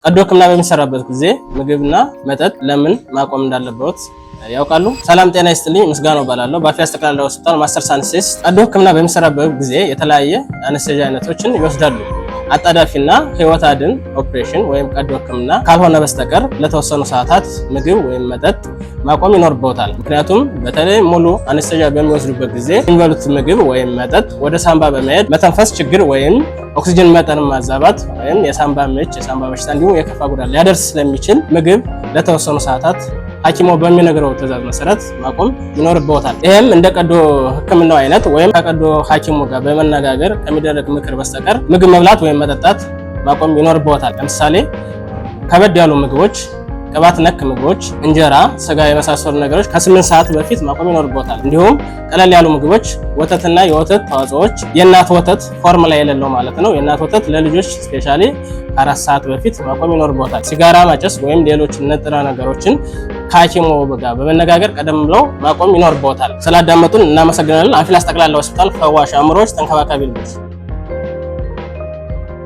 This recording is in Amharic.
ቀዶ ሕክምና በሚሰራበት ጊዜ ምግብና መጠጥ ለምን ማቆም እንዳለበት ያውቃሉ? ሰላም ጤና ይስጥልኝ። ምስጋናው እባላለሁ። በአፍያስ ጠቅላላ ሆስፒታል ማስተርስ አነስቴሲስት። ቀዶ ሕክምና በሚሰራበት ጊዜ የተለያየ አነስቴዥያ አይነቶችን ይወስዳሉ። አጣዳፊና ህይወት አድን ኦፕሬሽን ወይም ቀዶ ሕክምና ካልሆነ በስተቀር ለተወሰኑ ሰዓታት ምግብ ወይም መጠጥ ማቆም ይኖርበታል። ምክንያቱም በተለይ ሙሉ አነስቴዥያ በሚወስዱበት ጊዜ የሚበሉት ምግብ ወይም መጠጥ ወደ ሳምባ በመሄድ መተንፈስ ችግር ወይም ኦክሲጅን መጠን ማዛባት ወይም የሳምባ ምች፣ የሳምባ በሽታ እንዲሁም የከፋ ጉዳት ሊያደርስ ስለሚችል ምግብ ለተወሰኑ ሰዓታት ሐኪሙ በሚነግረው ትዕዛዝ መሰረት ማቆም ይኖርበታል። ይሄም እንደ ቀዶ ሕክምናው አይነት ወይም ከቀዶ ሐኪሙ ጋር በመነጋገር ከሚደረግ ምክር በስተቀር ምግብ መብላት ወይም መጠጣት ማቆም ይኖርበታል። ለምሳሌ ከበድ ያሉ ምግቦች፣ ቅባት ነክ ምግቦች፣ እንጀራ፣ ስጋ የመሳሰሉ ነገሮች ከ8 ሰዓት በፊት ማቆም ይኖርበታል። እንዲሁም ቀለል ያሉ ምግቦች፣ ወተትና የወተት ተዋጽኦዎች፣ የእናት ወተት ፎርሙላ የሌለው ማለት ነው። የእናት ወተት ለልጆች ስፔሻሊ ከ4 ሰዓት በፊት ማቆም ይኖርበታል። ሲጋራ ማጨስ ወይም ሌሎች ንጥረ ነገሮችን ከሐኪሙ ጋር በመነጋገር ቀደም ብለው ማቆም ይኖርበታል። ስላዳመጡን እናመሰግናለን። አፍያስ ጠቅላላ ሆስፒታል ፈዋሽ አእምሮዎች ተንከባካቢ ልጆች